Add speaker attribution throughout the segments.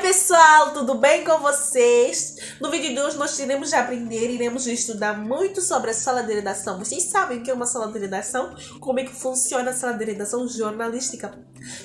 Speaker 1: pessoal, tudo bem com vocês? No vídeo de hoje nós iremos aprender, iremos estudar muito sobre a sala de redação. Vocês sabem o que é uma sala de redação? Como é que funciona a sala de redação jornalística?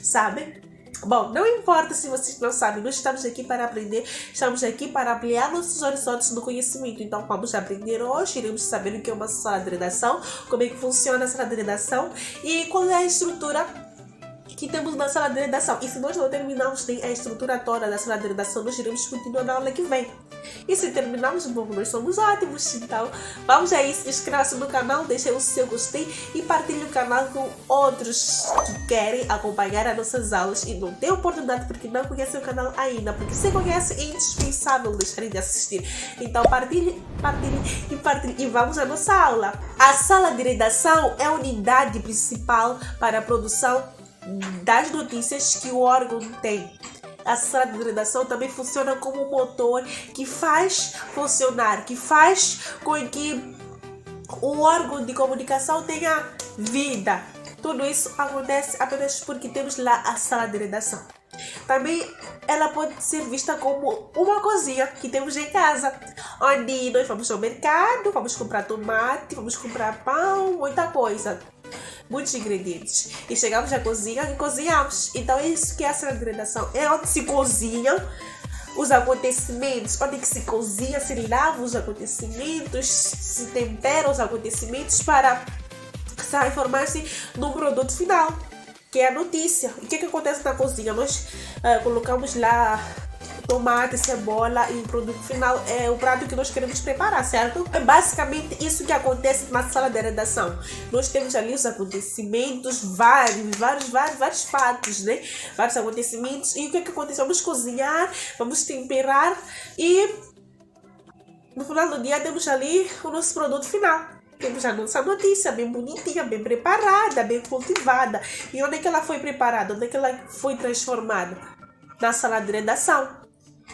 Speaker 1: Sabem? Bom, não importa se vocês não sabem, nós estamos aqui para aprender, estamos aqui para ampliar nossos horizontes do conhecimento. Então vamos aprender hoje, iremos saber o que é uma sala de redação, como é que funciona a sala de redação e qual é a estrutura que temos na sala de redação. E se nós não terminarmos a estrutura toda da sala de redação, nós iremos continuar na aula que vem. E se terminarmos, bom, nós somos ótimos. Então, vamos aí, se inscreva-se no canal, deixe o seu gostei e partilhe o canal com outros que querem acompanhar as nossas aulas e não tem oportunidade porque não conhecem o canal ainda. Porque se conhece, é indispensável deixarem de assistir. Então, partilhe e vamos à nossa aula. A sala de redação é a unidade principal para a produção das notícias que o órgão tem. A sala de redação também funciona como um motor que faz funcionar, que faz com que o órgão de comunicação tenha vida. Tudo isso acontece apenas porque temos lá a sala de redação. Também ela pode ser vista como uma cozinha que temos em casa, onde nós vamos ao mercado, vamos comprar tomate, vamos comprar pão, muita coisa. Muitos ingredientes. E chegamos à cozinha e cozinhamos. Então é isso que é a sala de redação. É onde se cozinham os acontecimentos. Onde que se cozinha, se lava os acontecimentos, se tempera os acontecimentos para transformar-se num produto final, que é a notícia. O que acontece na cozinha? Nós colocamos lá tomate, cebola e o produto final é o prato que nós queremos preparar, certo? É basicamente isso que acontece na sala de redação. Nós temos ali os acontecimentos, vários fatos, né? Vários acontecimentos. E o que acontece? Vamos cozinhar, vamos temperar e no final do dia temos ali o nosso produto final. Temos a nossa notícia bem bonitinha, bem preparada, bem cultivada. E onde é que ela foi preparada? Onde é que ela foi transformada? Na sala de redação.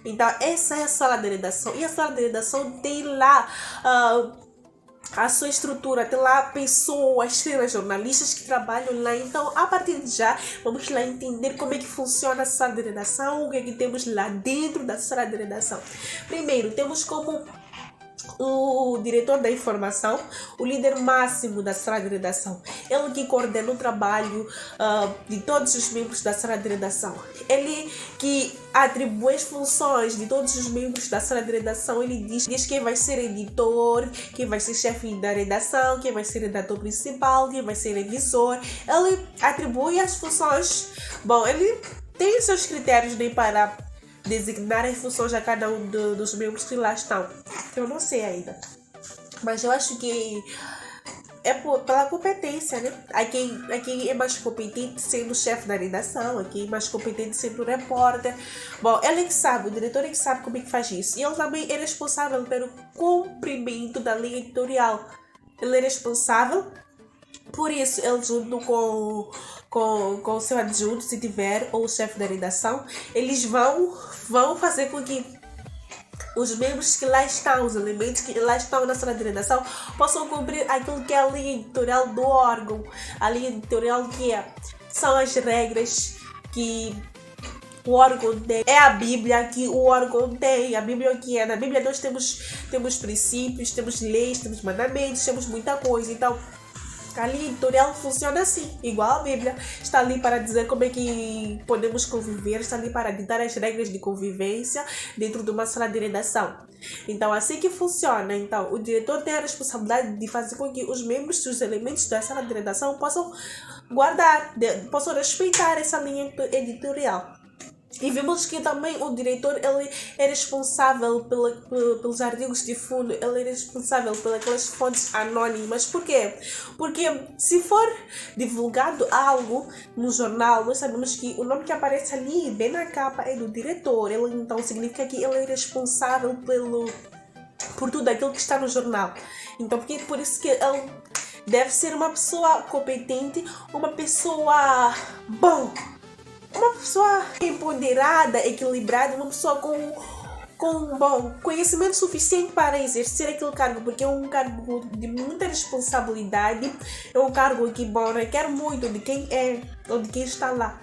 Speaker 1: Então, essa é a sala de redação. E a sala de redação tem lá a sua estrutura, tem lá pessoas, jornalistas que trabalham lá. Então, a partir de já, vamos lá entender como é que funciona a sala de redação, o que é que temos lá dentro da sala de redação. Primeiro, temos como o diretor da informação, o líder máximo da sala de redação. Ele que coordena o trabalho de todos os membros da sala de redação. Ele que atribui as funções de todos os membros da sala de redação. Ele diz quem vai ser editor, quem vai ser chefe da redação, quem vai ser redator principal, quem vai ser revisor. Ele atribui as funções. Bom, ele tem seus critérios nem para designar as funções a cada um dos membros que lá estão. Eu não sei ainda. Mas eu acho que é pela competência, né? Há quem é mais competente sendo chefe da redação, há quem é mais competente sendo repórter. Bom, ele é que sabe, o diretor é que sabe como é que faz isso. E ele também é responsável pelo cumprimento da linha editorial. Ele é responsável por isso, ele junto com o seu adjunto, se tiver, ou o chefe da redação, eles vão fazer com que os membros que lá estão, os elementos que lá estão na sala de redação, possam cumprir aquilo que é a linha editorial do órgão. A linha editorial são as regras que o órgão tem. É a Bíblia que o órgão tem. A Bíblia o que é? Na Bíblia nós temos princípios, temos leis, temos mandamentos, temos muita coisa. Então, a linha editorial funciona assim, igual a Bíblia. Está ali para dizer como é que podemos conviver, está ali para ditar as regras de convivência dentro de uma sala de redação. Então, assim que funciona. Então, o diretor tem a responsabilidade de fazer com que os membros dos elementos da sala de redação possam possam respeitar essa linha editorial. E vimos que também o diretor ele é responsável pelos artigos de fundo, ele é responsável pelas fontes anônimas. Por quê? Porque se for divulgado algo no jornal, nós sabemos que o nome que aparece ali, bem na capa, é do diretor. Ele, então significa que ele é responsável por tudo aquilo que está no jornal. Então, por isso que ele deve ser uma pessoa competente, uma pessoa uma pessoa empoderada, equilibrada, uma pessoa com conhecimento suficiente para exercer aquele cargo, porque é um cargo de muita responsabilidade, é um cargo que requer muito de quem é ou de quem está lá.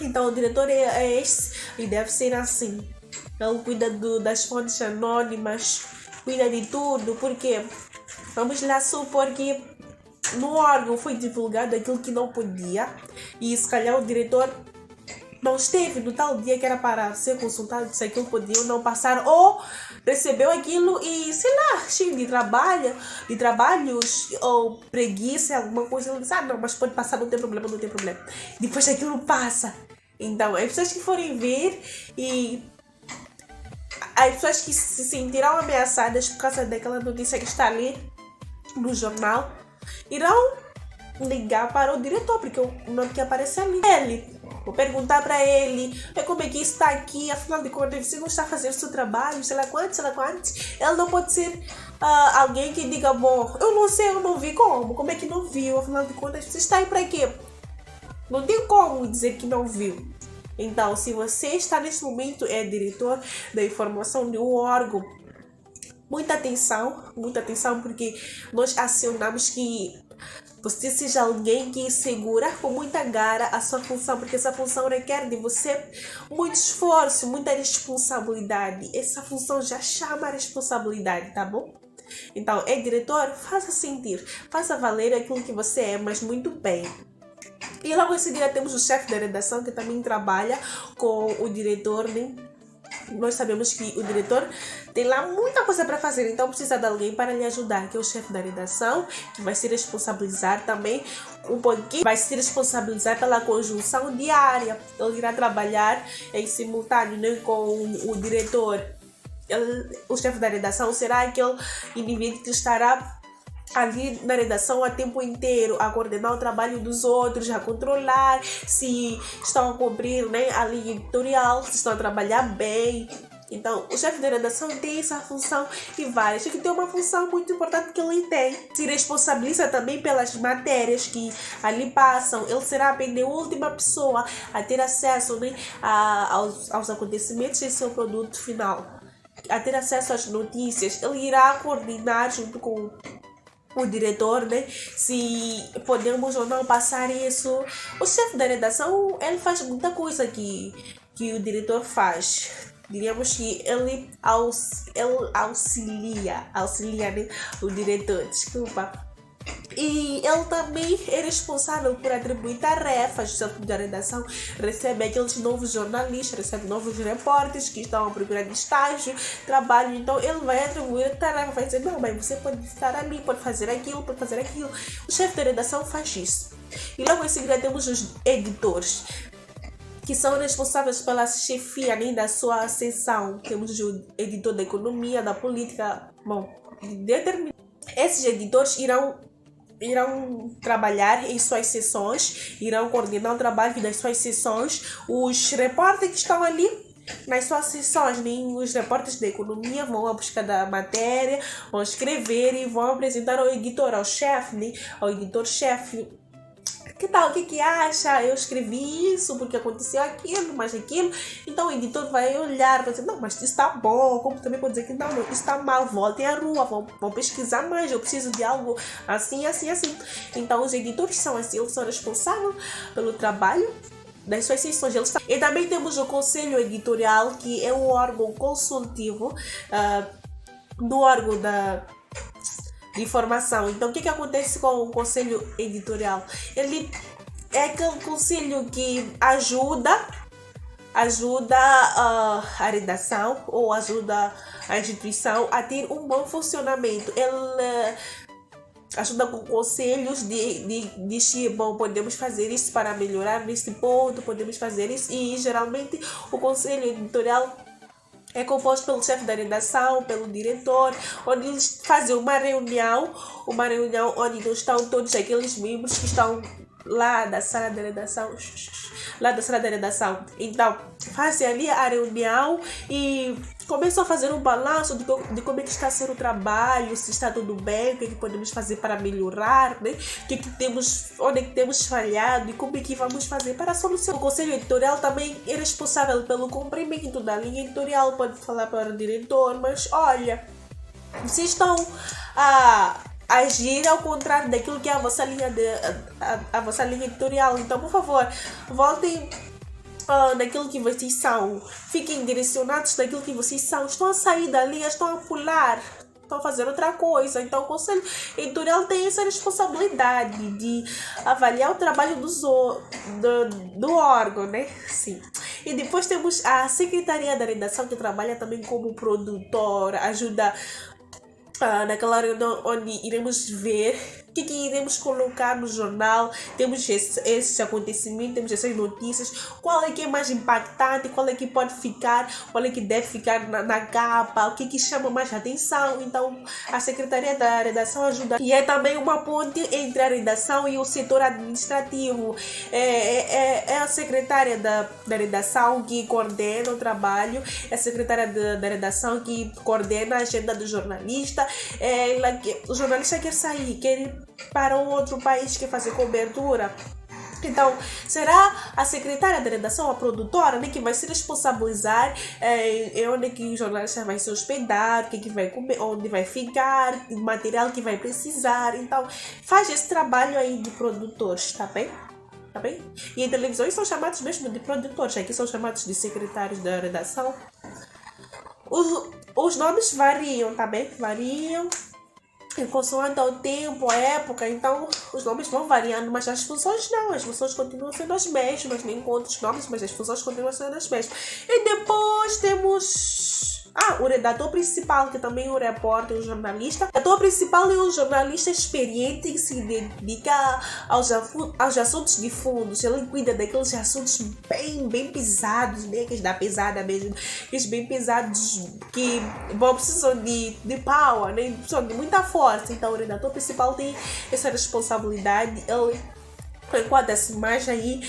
Speaker 1: Então, o diretor é esse e deve ser assim. Ele cuida das fontes anônimas, cuida de tudo, porque vamos lá supor que no órgão foi divulgado aquilo que não podia e se calhar o diretor não esteve no tal dia que era para ser consultado se aquilo podia ou não passar, ou recebeu aquilo e, sei lá, cheio de trabalhos, ou preguiça, alguma coisa, ele diz, não, mas pode passar, não tem problema, não tem problema. Depois aquilo passa. Então, as pessoas que forem ver e as pessoas que se sentirão ameaçadas por causa daquela notícia que está ali no jornal, irão ligar para o diretor, porque o nome que aparece ali é ele. Vou perguntar para ele como é que isso está aqui, afinal de contas, você não está fazendo o seu trabalho, sei lá quantos. Ele não pode ser alguém que diga, bom, eu não sei, eu não vi como é que não viu, afinal de contas, você está aí para quê? Não tem como dizer que não viu. Então, se você está nesse momento, é diretor da informação de um órgão, muita atenção, porque nós acionamos que você seja alguém que segura com muita garra a sua função, porque essa função requer de você muito esforço, muita responsabilidade. Essa função já chama a responsabilidade, tá bom? Então, é diretor, faça sentir, faça valer aquilo que você é, mas muito bem. E logo em seguida temos o chefe da redação, que também trabalha com o diretor, né? Nós sabemos que o diretor tem lá muita coisa para fazer, então precisa de alguém para lhe ajudar, que é o chefe da redação, que vai se responsabilizar também um pouquinho, vai se responsabilizar pela conjunção diária. Ele irá trabalhar em simultâneo, né, com o diretor. O chefe da redação será aquele indivíduo que estará ali na redação a tempo inteiro, a coordenar o trabalho dos outros, a controlar se estão a cumprir, né, a linha editorial, se estão a trabalhar bem. Então, o chefe da redação tem essa função e várias. Tem que ter uma função muito importante que ele tem. Se responsabiliza também pelas matérias que ali passam. Ele será a penúltima pessoa a ter acesso, né, aos acontecimentos em seu produto final, a ter acesso às notícias. Ele irá coordenar junto com o diretor, né, se podemos ou não passar isso. O chefe da redação, ele faz muita coisa que o diretor faz. Diríamos que ele auxilia, né, o diretor, desculpa. E ele também é responsável por atribuir tarefas. O chefe da redação recebe aqueles novos jornalistas, recebe novos repórteres que estão à procura de estágio, trabalho. Então ele vai atribuir a tarefa, vai dizer, não, mas você pode estar ali, pode fazer aquilo. O chefe da redação faz isso. E logo em seguida temos os editores, que são responsáveis pela chefia, né, da sua seção. Temos o editor da economia, da política, esses editores irão trabalhar em suas sessões, irão coordenar o trabalho das suas sessões. Os repórteres que estão ali nas suas sessões, né? Os repórteres da economia vão à busca da matéria, vão escrever e vão apresentar ao editor, ao chefe, né? Ao editor-chefe. Que tal? O que acha? Eu escrevi isso porque aconteceu aquilo, mas aquilo. Então o editor vai olhar, vai dizer, não, mas isso está bom. Como também pode dizer que não, isso está mal. Voltem à rua, vão pesquisar mais. Eu preciso de algo assim. Então os editores são assim, eles são responsáveis pelo trabalho das suas sessões. E também temos o conselho editorial, que é um órgão consultivo do órgão de informação. Então, o que acontece com o conselho editorial? Ele é aquele conselho que ajuda a redação ou ajuda a instituição a ter um bom funcionamento. Ele ajuda com conselhos de bom, podemos fazer isso para melhorar nesse ponto, podemos fazer isso. E geralmente o conselho editorial é composto pelo chefe da redação, pelo diretor, onde eles fazem uma reunião onde estão todos aqueles membros que estão lá da sala da redação. Então, fazem ali a reunião e começam a fazer um balanço de como é que está sendo o trabalho, se está tudo bem, o que podemos fazer para melhorar, né? Onde é que temos falhado e como é que vamos fazer para solucionar. O conselho editorial também é responsável pelo cumprimento da linha editorial, pode falar para o diretor, mas olha, vocês estão a agir ao contrário daquilo que é a vossa linha editorial, então por favor, voltem naquilo que vocês são. Fiquem direcionados naquilo que vocês são. Estão a sair dali, estão a pular, estão a fazer outra coisa. Então o Conselho Editorial tem essa responsabilidade de avaliar o trabalho do órgão, né? Sim. E depois temos a Secretaria da Redação, que trabalha também como produtora, ajuda naquela área onde iremos ver o que iremos colocar no jornal. Temos esses acontecimentos, temos essas notícias, qual é que é mais impactante, qual é que pode ficar, qual é que deve ficar na capa, o que chama mais atenção. Então a Secretaria da Redação ajuda, e é também uma ponte entre a redação e o setor administrativo. É a secretária da Redação que coordena o trabalho, é a secretária da Redação que coordena a agenda do jornalista. O jornalista quer sair, quer ir para um outro país, quer fazer cobertura. Então, será a secretária da redação, a produtora, né, que vai se responsabilizar onde que o jornalista vai se hospedar, o que vai comer, onde vai ficar, o material que vai precisar. Então, faz esse trabalho aí de produtores, tá bem? Tá bem? E em televisões são chamados mesmo de produtores, aqui são chamados de secretários da redação. Os nomes variam, tá bem? Variam em consoante ao tempo, a época, então os nomes vão variando, mas as funções não, as funções continuam sendo as mesmas, nem com outros nomes, mas as funções continuam sendo as mesmas. E depois temos o redator principal, que também é o repórter, o jornalista. O redator principal é um jornalista experiente que se dedica aos assuntos de fundos. Ele cuida daqueles assuntos bem pesados, né? Que dá pesada mesmo, aqueles bem pesados que precisam de power, né? Precisam de muita força. Então o redator principal tem essa responsabilidade. Ele enquadra-se mais aí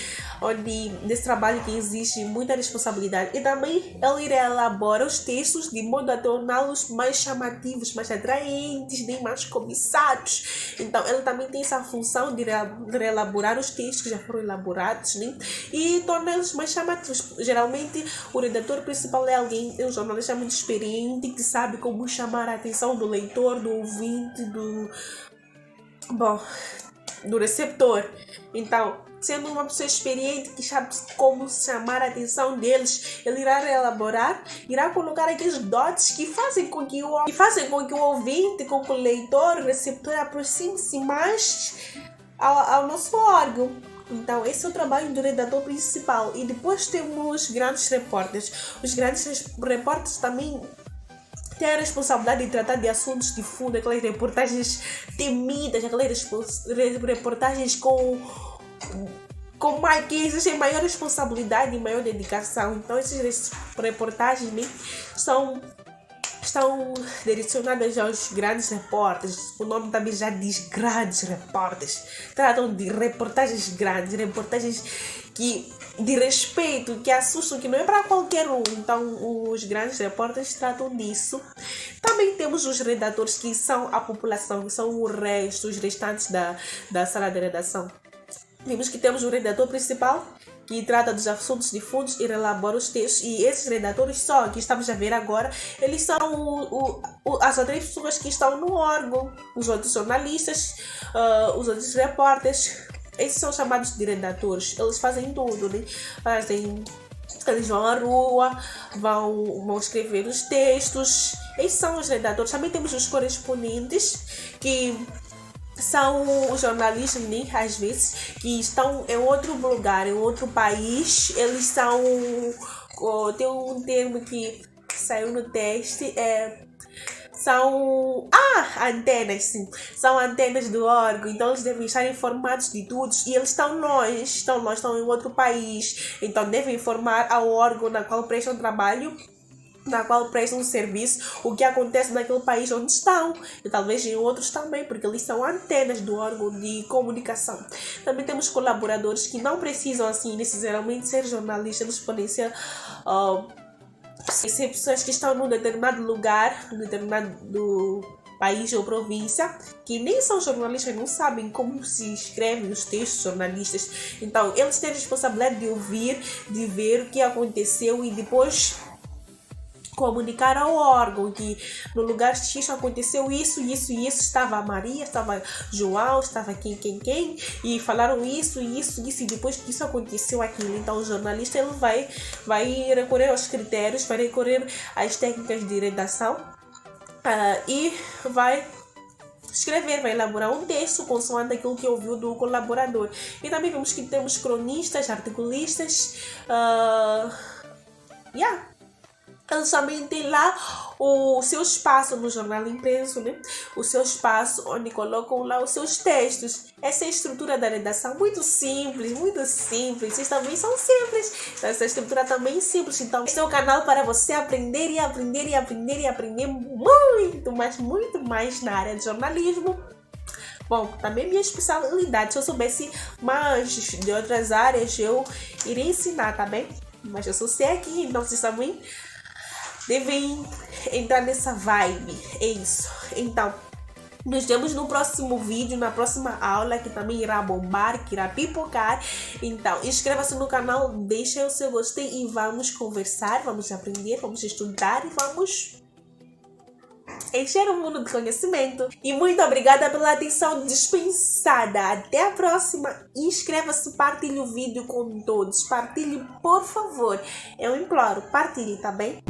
Speaker 1: nesse trabalho que exige muita responsabilidade. E também ele elabora os textos de modo a torná-los mais chamativos, mais atraentes, nem mais cobiçados. Então ele também tem essa função de reelaborar os textos que já foram elaborados, né? E torná-los mais chamativos. Geralmente o redator principal é um jornalista muito experiente, que sabe como chamar a atenção do leitor, do ouvinte, do receptor. Então, sendo uma pessoa experiente que sabe como chamar a atenção deles, ele irá reelaborar, irá colocar aqueles dotes que fazem com que o ouvinte, com que o leitor, o receptor aproxime-se mais ao nosso órgão. Então, esse é o trabalho do redator principal. E depois temos grandes repórteres. Os grandes repórteres também tem a responsabilidade de tratar de assuntos de fundo, aquelas reportagens temidas, aquelas reportagens que exigem maior responsabilidade e maior dedicação. Então essas reportagens, né, estão direcionadas aos grandes repórteres. O nome também já diz grandes repórteres. Tratam de reportagens grandes, reportagens de respeito, que assustam, que não é para qualquer um. Então os grandes repórteres tratam disso. Também temos os redatores, que são a população, que são os restantes da sala de redação. Temos o redator principal, que trata dos assuntos de fundos e elabora os textos. E esses redatores que estamos a ver agora, eles são as outras pessoas que estão no órgão, os outros jornalistas, os outros repórteres. Esses são chamados de redatores. Eles fazem tudo, né? Eles vão à rua, vão escrever os textos. Esses são os redatores. Também temos os correspondentes, que são os jornalistas, né, às vezes, que estão em outro lugar, em outro país. Eles tem um termo que saiu no teste, são antenas, sim. São antenas do órgão, então eles devem estar informados de tudo, e eles estão em outro país, então devem informar ao órgão na qual prestam trabalho, na qual prestam serviço, o que acontece naquele país onde estão, e talvez em outros também, porque eles são antenas do órgão de comunicação. Também temos colaboradores que não precisam necessariamente ser jornalistas. Eles podem ser pessoas que estão num determinado lugar, num determinado país ou província, que nem são jornalistas, não sabem como se escrevem os textos jornalistas. Então eles têm a responsabilidade de ouvir, de ver o que aconteceu, e depois comunicar ao órgão que no lugar X aconteceu isso, isso e isso, estava a Maria, estava João, estava quem, e falaram isso, e depois que isso aconteceu aquilo. Então o jornalista ele vai recorrer aos critérios, vai recorrer às técnicas de redação e vai escrever, vai elaborar um texto consoante aquilo que ouviu do colaborador. E também vemos que temos cronistas, articulistas, eles também têm lá o seu espaço no jornal impresso, né? O seu espaço onde colocam lá os seus textos. Essa é a estrutura da redação, muito simples, muito simples. Vocês também são simples. Essa estrutura também é simples. Então, este é o canal para você aprender e aprender e aprender e aprender muito, mas muito mais na área de jornalismo. Bom, também minha especialidade. Se eu soubesse mais de outras áreas, eu iria ensinar, tá bem? Mas eu só sei aqui, então vocês também devem entrar nessa vibe. É isso. Então, nos vemos no próximo vídeo, na próxima aula, que também irá bombar, que irá pipocar. Então, inscreva-se no canal, deixa o seu gostei e vamos conversar, vamos aprender, vamos estudar e vamos encher o mundo de conhecimento. E muito obrigada pela atenção dispensada. Até a próxima. Inscreva-se, partilhe o vídeo com todos. Partilhe, por favor. Eu imploro, partilhe, tá bem?